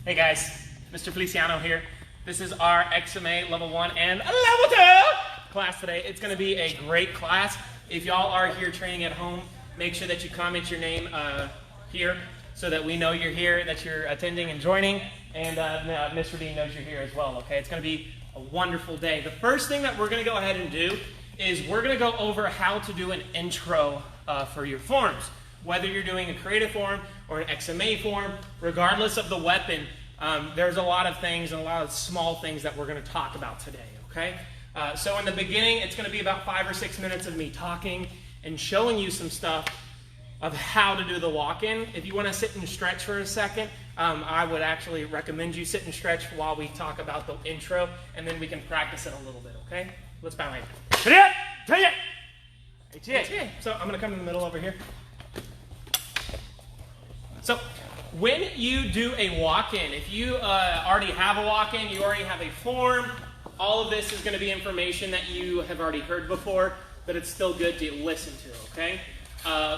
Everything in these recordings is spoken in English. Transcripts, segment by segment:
Hey guys, Mr. Feliciano here. This is our XMA Level 1 and Level 2 class today. It's going to be a great class. If y'all are here training at home, make sure that you comment your name here so that we know you're here, that you're attending and joining, and Mr. Dean knows you're here as well, okay? It's going to be a wonderful day. The first thing that we're going to go ahead and do is we're going to go over how to do an intro for your forms. Whether you're doing a creative form or an XMA form, regardless of the weapon, there's a lot of things and a lot of small things that we're going to talk about today, okay? So in the beginning, it's going to be about 5 or 6 minutes of me talking and showing you some stuff of how to do the walk-in. If you want to sit and stretch for a second, I would actually recommend you sit and stretch while we talk about the intro, and then we can practice it a little bit, okay? Let's bow in. So I'm going to come in the middle over here. So when you do a walk-in, if you already have a walk-in, you already have a form, all of this is going to be information that you have already heard before, but it's still good to listen to, okay?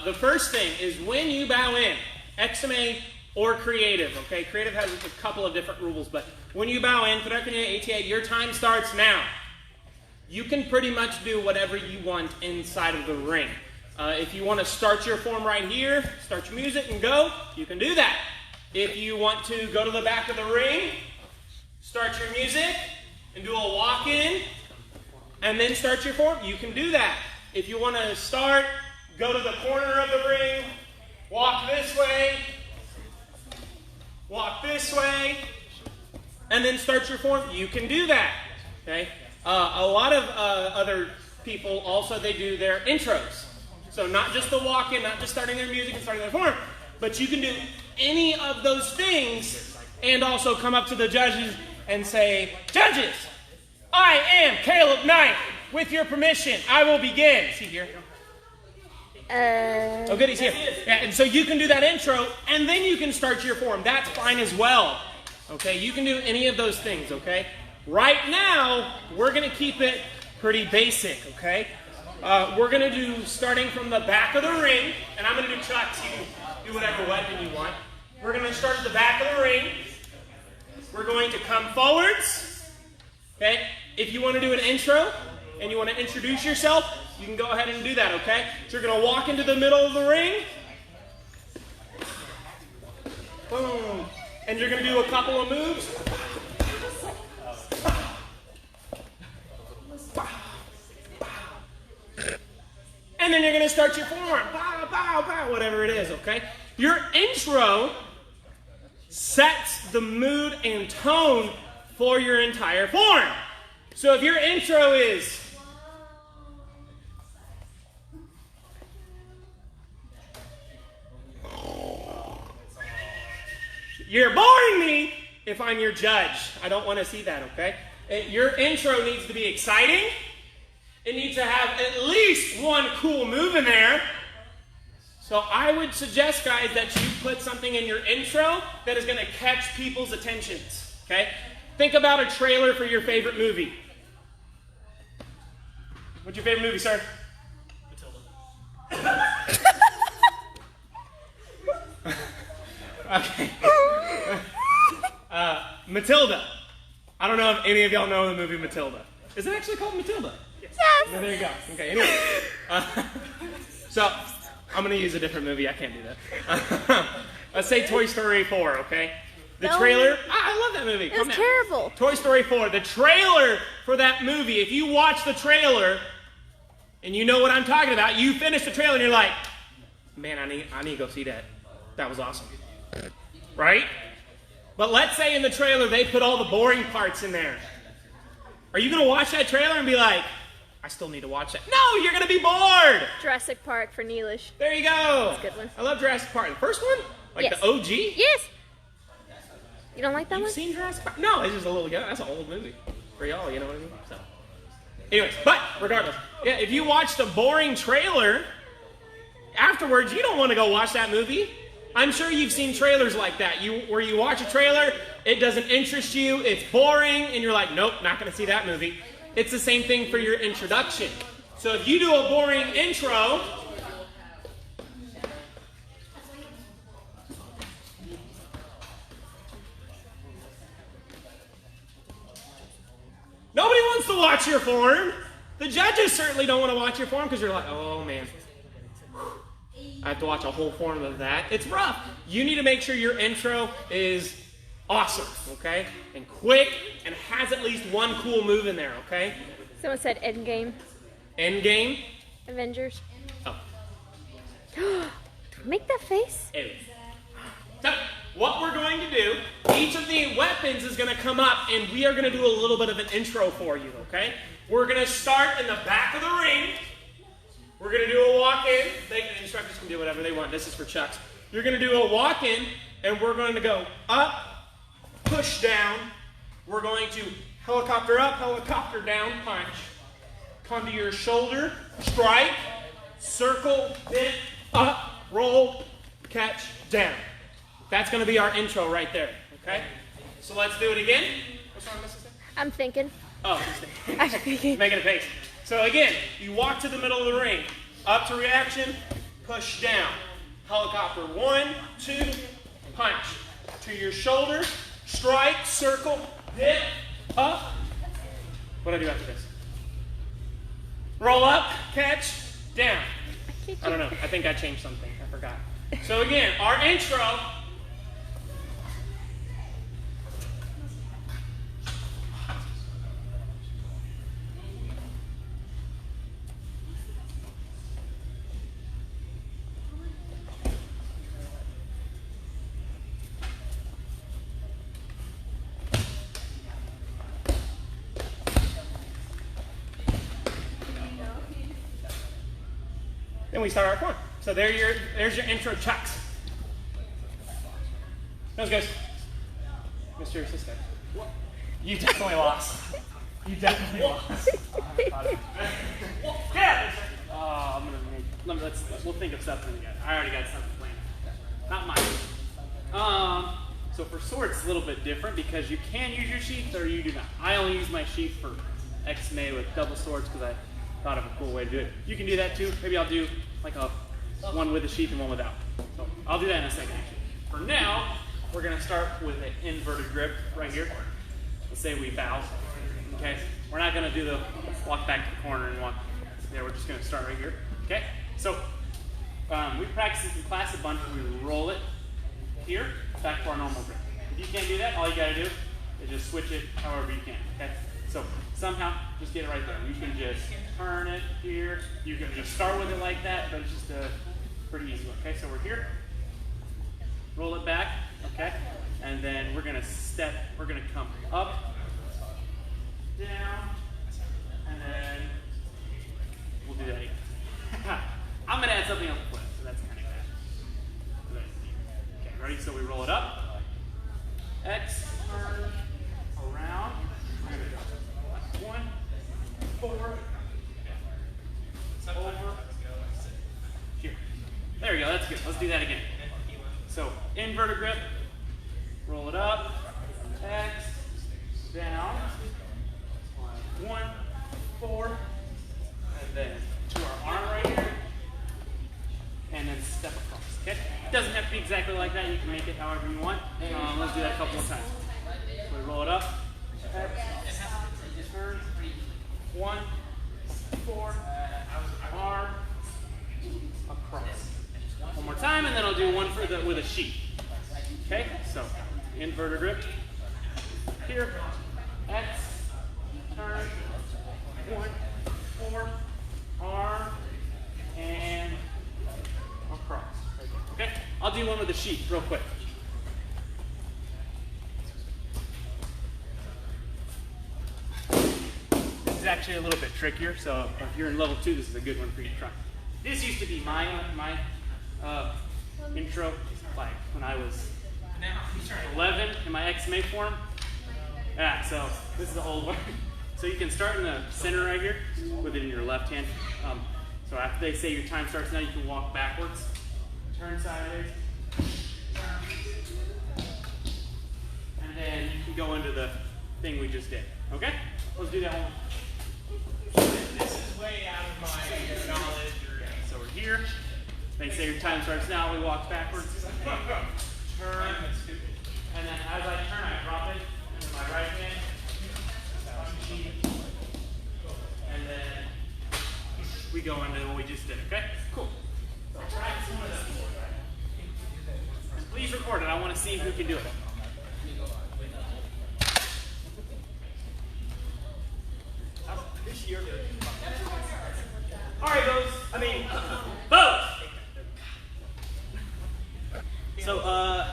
The first thing is when you bow in, XMA or creative, okay? Creative has a couple of different rules, but when you bow in, ATA, your time starts now. You can pretty much do whatever you want inside of the ring. If you want to start your form right here, start your music and go, you can do that. If you want to go to the back of the ring, start your music and do a walk-in, and then start your form, you can do that. If you want to start, go to the corner of the ring, walk this way, and then start your form, you can do that. Okay? A lot of other people also, they do their intros. So not just the walk-in, not just starting their music and starting their form, but you can do any of those things and also come up to the judges and say, "Judges, I am Caleb Knight. With your permission, I will begin." Is he here? Oh, good, he's here. Yeah, and so you can do that intro, and then you can start your form. That's fine as well. Okay, you can do any of those things, okay? Right now, we're going to keep it pretty basic, okay? We're going to do starting from the back of the ring, and I'm going to do chucks. You can do whatever weapon you want. We're going to start at the back of the ring. We're going to come forwards. Okay? If you want to do an intro and you want to introduce yourself, you can go ahead and do that, okay? So you're going to walk into the middle of the ring. Boom. And you're going to do a couple of moves. And then you're going to start your form. Bow, bow, bow, whatever it is, okay? Your intro sets the mood and tone for your entire form. So if your intro is, "You're boring me," if I'm your judge, I don't want to see that, okay? Your intro needs to be exciting. It needs to have at least one cool move in there. So I would suggest, guys, that you put something in your intro that is going to catch people's attentions, okay? Think about a trailer for your favorite movie. What's your favorite movie, sir? Matilda. Okay. Matilda. I don't know if any of y'all know the movie Matilda. Is it actually called Matilda? Yes. Yeah, there you go. Okay, anyway. So, I'm going to use a different movie. I can't do that. Let's say Toy Story 4, okay? The trailer. I love that movie. It was terrible. Toy Story 4. The trailer for that movie, if you watch the trailer and you know what I'm talking about, you finish the trailer and you're like, "Man, I need to go see that. That was awesome." Right? But let's say in the trailer they put all the boring parts in there. Are you going to watch that trailer and be like, "I still need to watch that"? No, you're going to be bored. Jurassic Park for Neelish. There you go. That's a good one. I love Jurassic Park. The first one? Like yes. the OG? Yes. You don't like that one? You've seen Jurassic Park? No, it's just a little, that's an old movie for y'all, you know what I mean? So, anyways, but regardless, yeah, if you watch the boring trailer, afterwards, you don't want to go watch that movie. I'm sure you've seen trailers like that, where you watch a trailer, it doesn't interest you, it's boring, and you're like, "Nope, not going to see that movie." It's the same thing for your introduction. So if you do a boring intro, watch your form. The judges certainly don't want to watch your form because you're like, oh man, I have to watch a whole form of that. It's rough. You need to make sure your intro is awesome, okay? And quick and has at least one cool move in there, okay? Someone said Endgame. Endgame? Avengers. Oh. Make that face. It is. So, what we're going to do, each of the weapons is going to come up and we are going to do a little bit of an intro for you, okay? We're going to start in the back of the ring. We're going to do a walk-in. The instructors can do whatever they want. This is for Chucks. You're going to do a walk-in and we're going to go up, push down. We're going to helicopter up, helicopter down, punch. Come to your shoulder, strike, circle, dip, up, roll, catch, down. That's going to be our intro right there, okay? So let's do it again. What's wrong, Mrs. I'm thinking. Oh, I'm thinking. making a face. So again, you walk to the middle of the ring, up to reaction, push down. Helicopter, 1, 2, punch. To your shoulder, strike, circle, dip, up. What do I do after this? Roll up, catch, down. I don't know. I think I changed something. I forgot. So again, our intro. Then we start our form. So there's your intro, Chucks. Those guys. Mr. Assistant. You definitely lost. You definitely lost. Yeah. I'm gonna make. We'll think of something together. I already got something planned. Not mine. So for swords, it's a little bit different because you can use your sheath or you do not. I only use my sheath for XMA with double swords because I thought of a cool way to do it. You can do that too. Maybe I'll do like a one with a sheath and one without. So I'll do that in a second actually. For now, we're gonna start with an inverted grip right here. Let's say we bow, okay? We're not gonna do the walk back to the corner and walk there. We're just gonna start right here, okay? So we practice this in class a bunch. We roll it here, back to our normal grip. If you can't do that, all you gotta do is just switch it however you can, okay? So somehow, just get it right there. You can just turn it here. You can just start with it like that, but it's just a pretty easy one. Okay, so we're here. Roll it back, okay? And then we're gonna come up, down, and then we'll do that again. I'm gonna add something on the foot, so that's kind of bad. Okay, ready? So we roll it up. X, turn, around. 1, 4, over, here. There we go, that's good. Let's do that again. So, inverted grip, roll it up, X, down, 1, 4, and then to our arm right here, and then step across, okay? It doesn't have to be exactly like that. You can make it however you want. Let's do that a couple more times. So we roll it up, X, turn, 1, 4, arm, across. One more time, and then I'll do one for with a sheath. Okay, so inverted grip. Here, X, turn, 1, 4, arm, and across. Okay, I'll do one with a sheath real quick. This is actually a little bit trickier, so if you're in level 2, this is a good one for you to try. This used to be my intro, like when I was 11 in my XMA form. Yeah, so this is the old one. So you can start in the center right here with it in your left hand. So after they say your time starts now, you can walk backwards, turn sideways, and then you can go into the thing we just did. Okay? Let's do that one. This is way out of my knowledge. So we're here. They say your time starts now. We walk backwards. Turn. And then as I turn, I drop it into my right hand. we go into what we just did, okay? Cool. So practice one of those. And please record it. I want to see who can do it. This year. All right, Bows. So,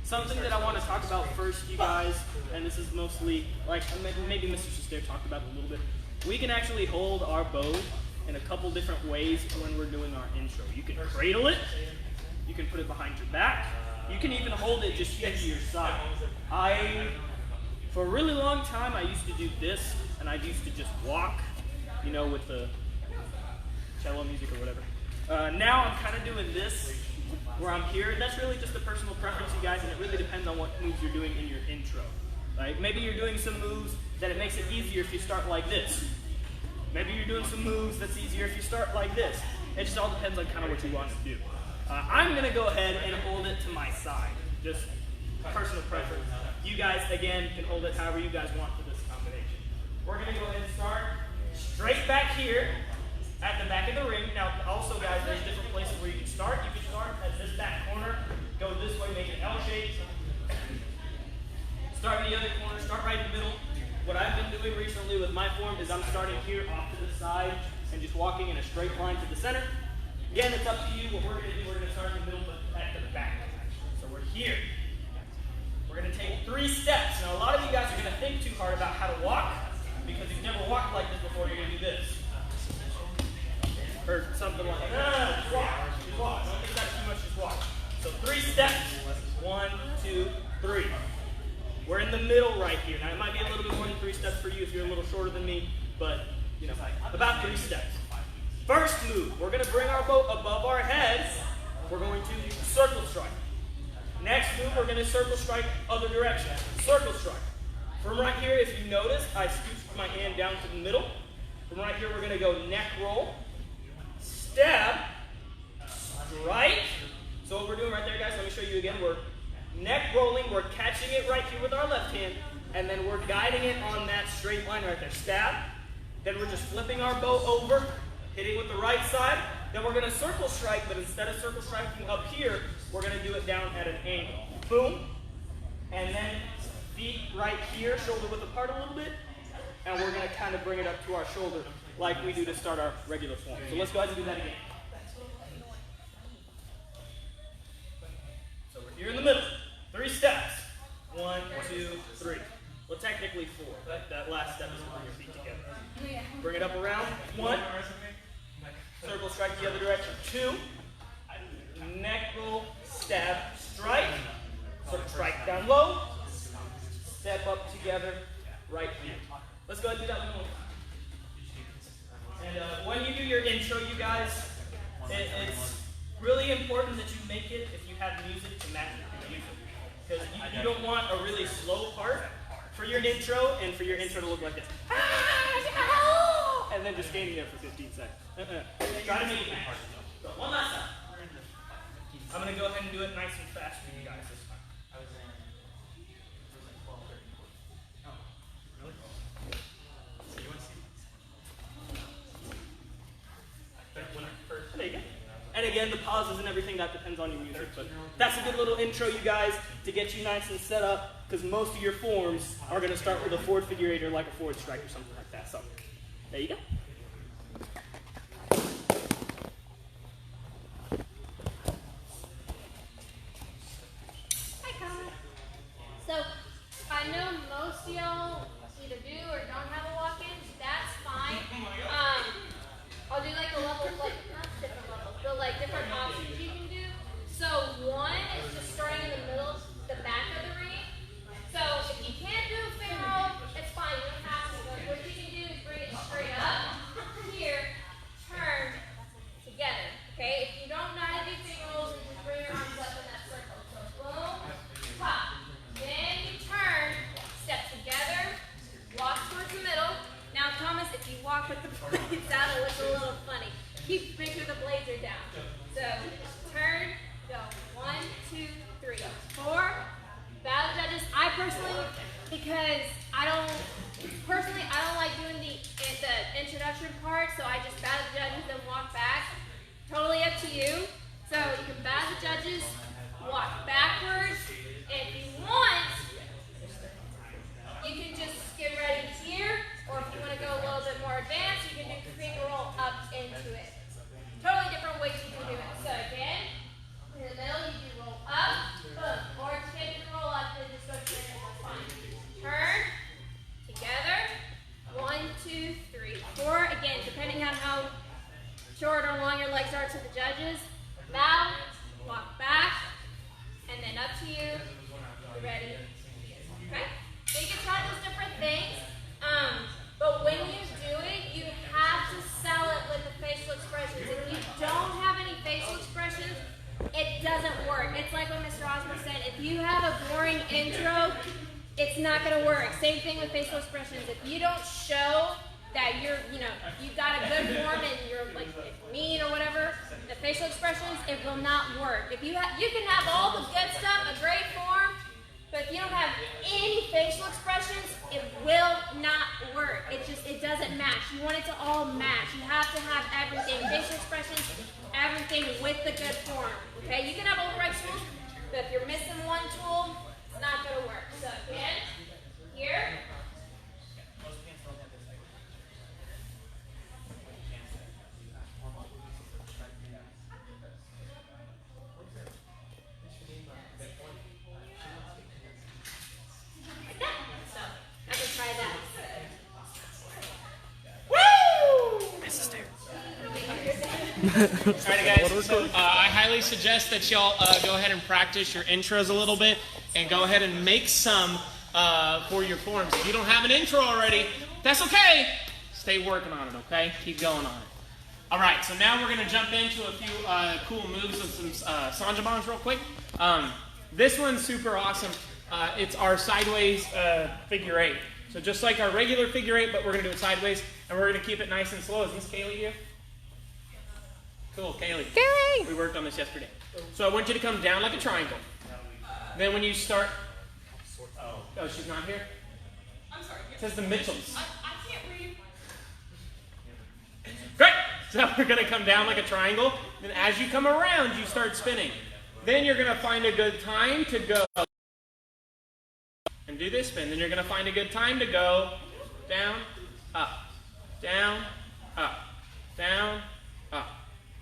something that I want to talk about first, you guys, and this is mostly, like, maybe Mr. Sestair talked about it a little bit. We can actually hold our bow in a couple different ways when we're doing our intro. You can cradle it, you can put it behind your back, you can even hold it just into your side. For a really long time, I used to do this, and I used to just walk, you know, with the cello music or whatever. Now I'm kind of doing this, where I'm here. That's really just a personal preference, you guys, and it really depends on what moves you're doing in your intro. Right? Maybe you're doing some moves that it makes it easier if you start like this. Maybe you're doing some moves that's easier if you start like this. It just all depends on kind of what you want to do. I'm going to go ahead and hold it to my side. Just personal preference. You guys, again, can hold it however you guys want for this combination. We're going to go ahead and start straight back here at the back of the ring. Now, also, guys, there's different places where you can start. You can start at this back corner, go this way, make an L shape. Start in the other corner, start right in the middle. What I've been doing recently with my form is I'm starting here off to the side and just walking in a straight line to the center. Again, it's up to you. What we're going to do, we're going to start in the middle, but back to the back. So we're here. We're going to take 3 steps. Now, a lot of you guys are going to think too hard about how to walk because you've never walked like this before. You're going to do this. Or something like that. No, just walk. Just walk. Don't think about it too much, just walk. So 3 steps. 1, 2, 3. We're in the middle right here. Now, it might be a little bit more than 3 steps for you if you're a little shorter than me, but, you know, about 3 steps. First move, we're going to bring our boat above our heads. We're going to circle strike. Next move, we're going to circle strike other direction. Circle strike. From right here, if you notice, I scooched my hand down to the middle. From right here, we're going to go neck roll, stab, strike. So what we're doing right there, guys, let me show you again. We're neck rolling, we're catching it right here with our left hand, and then we're guiding it on that straight line right there. Stab. Then we're just flipping our bow over, hitting with the right side. Then we're going to circle strike, but instead of circle striking up here, we're going to do it down at an angle. Boom. And then feet right here, shoulder width apart a little bit, and we're going to kind of bring it up to our shoulder like we do to start our regular form. So let's go ahead and do that again. So we're here in the middle. 3 steps. 1, 2, 3. Well, technically 4. That last step is to bring your feet together. Bring it up around. 1. Circle strike the other direction. 2. Neck roll, stab, strike. Circle strike down low. Step up together, right hand. Let's go ahead and do that one more. And when you do your intro, you guys, it's really important that you make it, if you have music, to match with your music. Because you don't want a really slow part for your intro, and for your intro to look like this. And then just standing there for 15 seconds. Try to make it match. So one last time. I'm going to go ahead and do it nice and fast for you guys this time. There you go. And again, the pauses and everything, that depends on your music. But that's a good little intro, you guys, to get you nice and set up, because most of your forms are going to start with a forward figure 8 or like a forward strike or something like that. So there you go. Hi, Colin. So I know most of y'all either do or don't have a walk-in. That's fine. I'll do like a level, like not different levels, but like different options you can do. So 1 is just starting in the middle, the back of the ring. So if you can't do a finger roll, it's fine. You don't have to. But what you can do is bring it straight up here, turn together. Okay. If you don't know how to do finger rolls, then just bring your arms up in that circle. So boom, pop. Then you turn, step together, walk towards the middle. Now, Thomas, if you walk with the blades out, it looks a little funny. Make sure the blades are down. So, turn, go. 1, 2, 3, 4. Bow the judges. I personally, because I don't like doing the intro introduction part, so I just bow the judges and walk back. Totally up to you. So you can bow the judges, walk backwards. If you want, you can just get ready here, or if you want to go a little bit more advanced, you can do finger roll up into it. Totally different ways you can do it. So again, in the middle, you do roll up, boom. Or if you can't do roll up, then just go straight in, that's fine. Turn, together, 1, 2, 3, 4. Again, depending on how short or long your legs are to the judges. Bow, walk back, and then up to you. You're ready. Okay? So you can try those different things, but when you do it, you have to sell it with the facial expressions. If you don't have any facial expressions, it doesn't work. It's like what Mr. Osborne said. If you have a boring intro, it's not going to work. Same thing with facial expressions. If you don't show that you've got a good form and you're like mean or whatever, the facial expressions, it will not work. If you can have all the good stuff, a great form, but if you don't have any facial expressions, it will not work. It doesn't match. You want it to all match. You have to have everything, facial expressions, everything with the good form. Okay, you can have all the right tools, but if you're missing one tool, it's not going to work. So again, here. Alright guys, so I highly suggest that y'all go ahead and practice your intros a little bit and go ahead and make some for your forms. If you don't have an intro already, that's okay. Stay working on it, okay? Keep going on it. Alright, so now we're going to jump into a few cool moves with some Sanja bombs real quick. This one's super awesome. It's our sideways figure 8. So just like our regular figure 8, but we're going to do it sideways, and we're going to keep it nice and slow. Is this Kaylee here? Cool, Kaylee. Kaylee! We worked on this yesterday. So I want you to come down like a triangle. Then when you start... Oh, she's not here? I'm sorry. It says the Mitchells. I can't read. Great! So we're going to come down like a triangle. Then as you come around, you start spinning. Then you're going to find a good time to go and do this spin. Then you're going to find a good time to go down, up, down, up, down, up,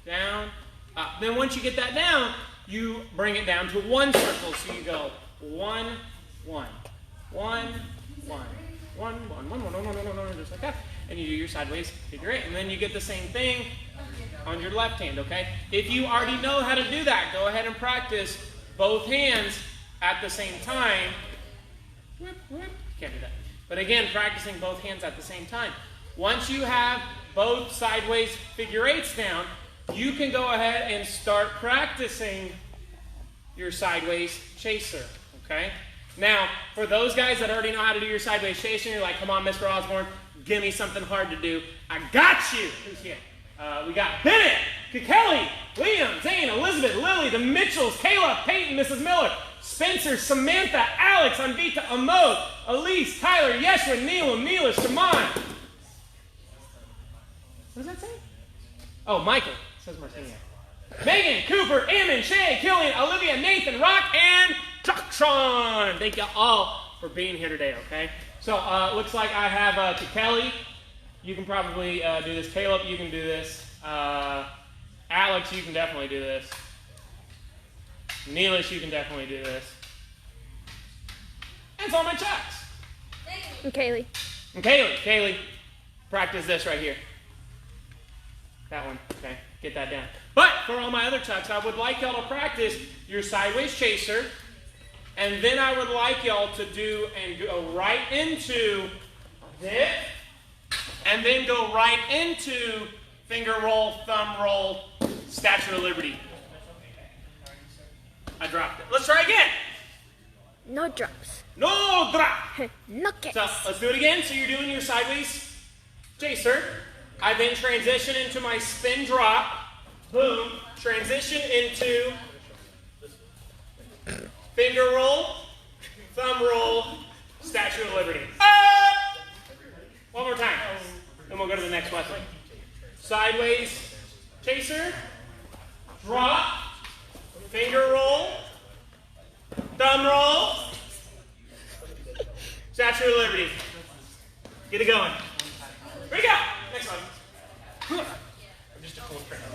down, up. Then once you get that down, you bring it down to one circle. So you go 1, 1, 1, 1, 1, 1, 1, 1, 1, 1, 1, 1, just like that. And you do your sideways figure 8. And then you get the same thing on your left hand, okay? If you already know how to do that, go ahead and practice both hands at the same time. Whip, whip. Can't do that. But again, practicing both hands at the same time. Once you have both sideways figure 8s down, you can go ahead and start practicing your sideways chaser, okay? Now, for those guys that already know how to do your sideways chaser, you're like, come on, Mr. Osborne, give me something hard to do. I got you. Who's here? We got Bennett, Kelly, Liam, Zane, Elizabeth, Lily, the Mitchells, Kayla, Peyton, Mrs. Miller, Spencer, Samantha, Alex, Anvita, Amod, Elise, Tyler, Yeshua, Neelam, Neela, Shaman. What does that say? Oh, Michael. It says Marcinia. Megan, Cooper, Ammon, Shay, Killian, Olivia, Nathan, Rock, and Chuckshon. Thank you all for being here today, okay? So, looks like I have Kelly. You can probably do this. Caleb, you can do this. Alex, you can definitely do this. Neelish, you can definitely do this. And it's all my chucks. And Kaylee. And Kaylee, practice this right here. That one, okay, get that down. But for all my other chucks, I would like y'all to practice your sideways chaser, and then I would like y'all to do and go right into this, and then go right into finger roll, thumb roll, Statue of Liberty. I dropped it. Let's try again. No drops. No drop. No kicks. So let's do it again. So you're doing your sideways chaser. I then transition into my spin drop. Boom. Transition into finger roll, thumb roll, Statue of Liberty. Up! One more time. Then we'll go to the next weapon. Sideways chaser, drop, finger roll, thumb roll, Statue of Liberty. Get it going. Here we go. Next one. I'm just a cool trainer.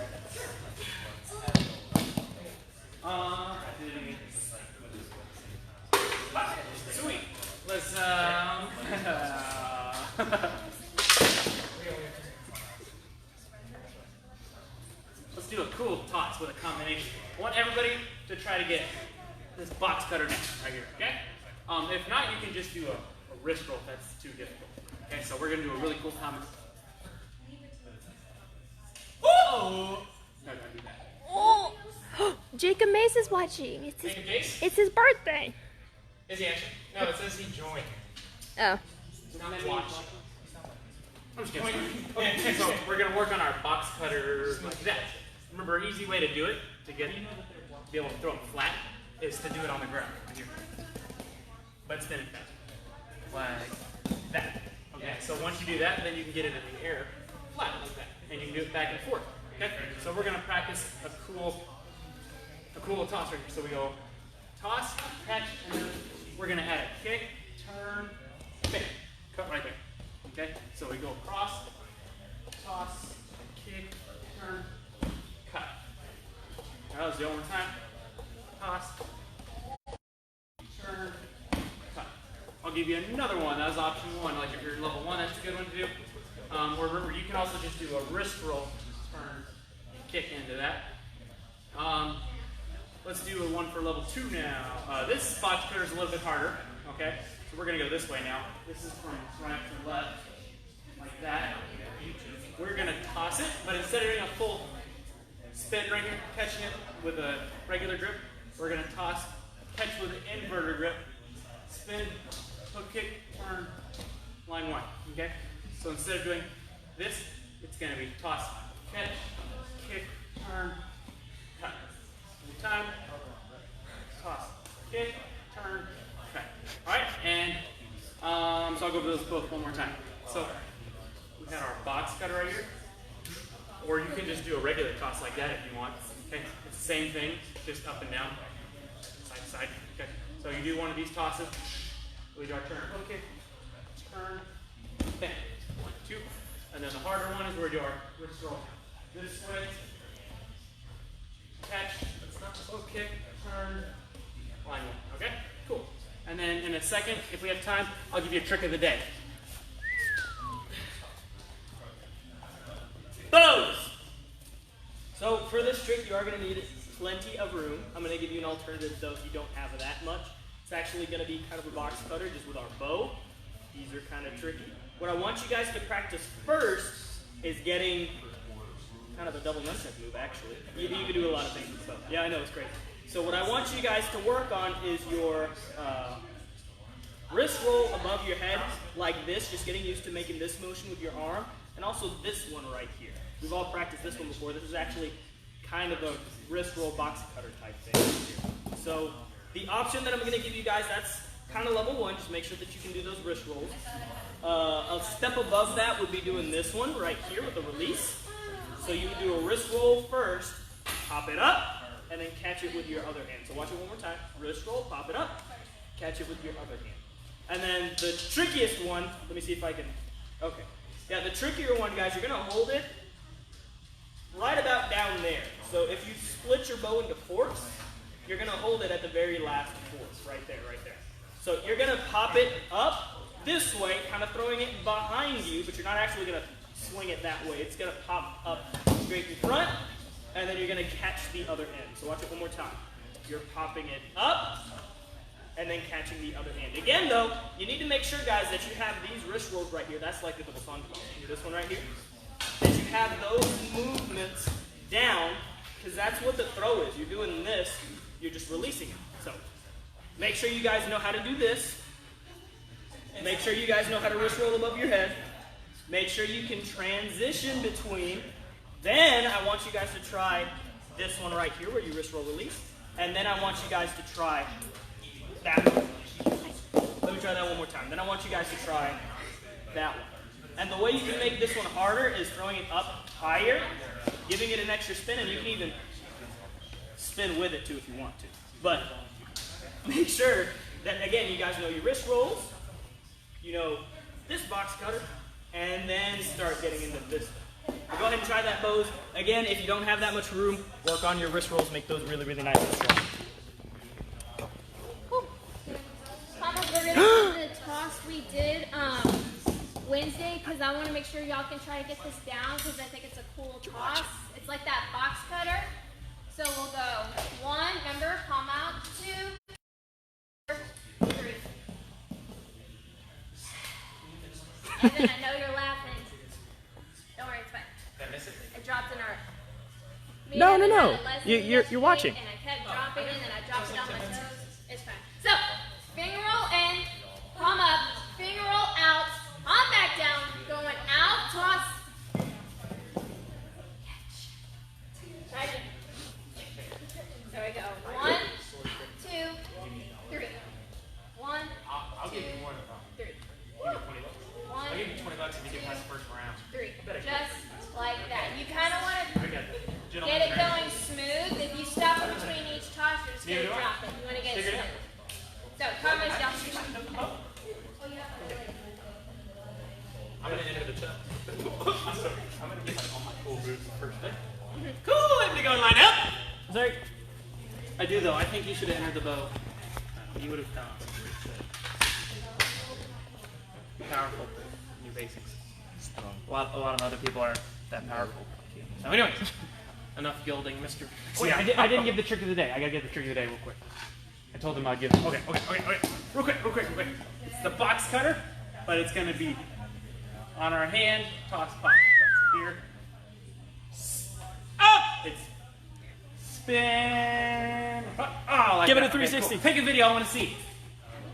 Sweet. Let's let's do a cool toss with a combination. I want everybody to try to get this box cutter next right here, okay? If not, you can just do a wrist roll if that's too difficult. Okay, so we're gonna do a really cool combination. Oh! No, don't do that. Oh, Jacob Mace is watching. Jacob Mace? It's his birthday. Is he actually? No, it says he joined. Oh. So now watch. I'm just kidding. Okay, so we're gonna work on our box cutters like that. Remember, an easy way to do it, to be able to throw it flat, is to do it on the ground, right here. But spin it fast. Like that. Okay, so once you do that, then you can get it in the air flat like that. And you can do it back and forth. Okay? So we're gonna practice a cool toss right here. So we go toss, catch, and then we're gonna add a kick, turn, spin. Cut right there. Okay? So we go across, toss, kick, turn, cut. All right, let's do it one more time. Toss, turn, cut. I'll give you another one. That was option one. Like if you're level 1, that's a good one to do. Or remember, you can also just do a wrist roll, turn, and kick into that. Let's do a one for level 2 now. This box cutter is a little bit harder. Okay, so we're gonna go this way now. This is from right to left, like that. We're gonna toss it, but instead of doing a full spin right here, catching it with a regular grip, we're gonna toss, catch with an inverter grip, spin, hook kick, turn, line 1. Okay. So instead of doing this, it's going to be toss, catch, kick, turn, cut. Every time, toss, kick, turn, cut. All right, and so I'll go over those both one more time. So we got our box cutter right here, or you can just do a regular toss like that if you want. Okay, it's the same thing, just up and down, side to side. Okay, so you do one of these tosses. We do our turn, hook kick, turn, bang. 1, 2, and then the harder one is where we do our wrist roll this way, catch, hook kick, turn, line 1. Okay, cool. And then in a second, if we have time, I'll give you a trick of the day. Pose. So for this trick, you are going to need plenty of room. I'm going to give you an alternative though if you don't have that much. It's actually going to be kind of a box cutter just with our bow. These are kind of tricky. What I want you guys to practice first is getting kind of a double nunchuck move, actually. You can do a lot of things with bow. Yeah, I know, it's crazy. So what I want you guys to work on is your wrist roll above your head like this, just getting used to making this motion with your arm, and also this one right here. We've all practiced this one before. This is actually kind of a wrist roll box cutter type thing. So the option that I'm going to give you guys, that's kind of level 1. Just make sure that you can do those wrist rolls. A step above that would be doing this one right here with a release. So you would do a wrist roll first, pop it up, and then catch it with your other hand. So watch it one more time. Wrist roll, pop it up, catch it with your other hand. And then the trickiest one, let me see if I can, okay. Yeah, the trickier one, guys, you're going to hold it right about down there. So if you split your bow into forks, you're going to hold it at the very last force, right there, right there. So you're going to pop it up this way, kind of throwing it behind you, but you're not actually going to swing it that way. It's going to pop up straight in front, and then you're going to catch the other end. So watch it one more time. You're popping it up, and then catching the other hand. Again, though, you need to make sure, guys, that you have these wrist rolls right here. That's like the double song. This one right here. That you have those movements down, because that's what the throw is. You're doing this, you're just releasing it. So make sure you guys know how to do this. Make sure you guys know how to wrist roll above your head. Make sure you can transition between. Then I want you guys to try this one right here where you wrist roll release. And then I want you guys to try that one. Let me try that one more time. Then I want you guys to try that one. And the way you can make this one harder is throwing it up higher, giving it an extra spin, and you can even spin with it too if you want to. But make sure that, again, you guys know your wrist rolls, you know this box cutter, and then start getting into this. So go ahead and try that pose. Again, if you don't have that much room, work on your wrist rolls, make those really, really nice and strong. Mama, we're going to do the toss we did Wednesday because I want to make sure y'all can try to get this down because I think it's a cool toss. It's like that box cutter. So we'll go 1, remember, palm out, 2, 3. And then I know you're laughing. Don't worry, it's fine. Did I miss it? I dropped an art. No. You're watching. And I kept dropping and then I dropped it on my toes. It's fine. So, finger roll in, palm up, finger roll out, palm back down, going out, toss. Catch. Try again. There we go. 1, 2, 3. 1, I'll 2, give you more than that. 3. Give me $20. One, I'll give you $20 if you get past the first round. 3. Just like that. You kind of want to I got that. get it going smooth. If you stop in between each toss, you're just going to Neither do I. drop it. You want to get it Figure it smooth. So, comments down. Oh, yeah. I'm going to enter the chest. I'm going to get like all my cool moves first thing. Cool, everybody going line up. Sorry. I do though. I think you should have entered the bow. You would have done. Powerful in your basics. A lot of other people are that powerful. So anyways, enough gilding, Mr. Wait, I didn't give the trick of the day. I gotta give the trick of the day real quick. I told him I'd give. Okay. Real quick. It's the box cutter, but it's gonna be on our hand, toss pop. So here. Up! It's spin. Oh, like Give it that. a 360. Okay, cool. Take a video, I wanna see.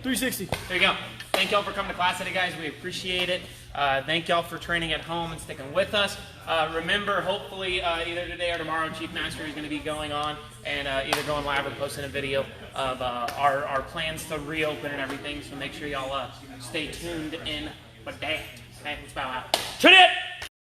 360. There you go. Thank y'all for coming to class today, guys. We appreciate it. Thank y'all for training at home and sticking with us. Remember, hopefully, either today or tomorrow, Chief Master is going to be going on and either going live or posting a video of our plans to reopen and everything. So make sure y'all stay tuned in. But damn, let's bow out. Trinidad!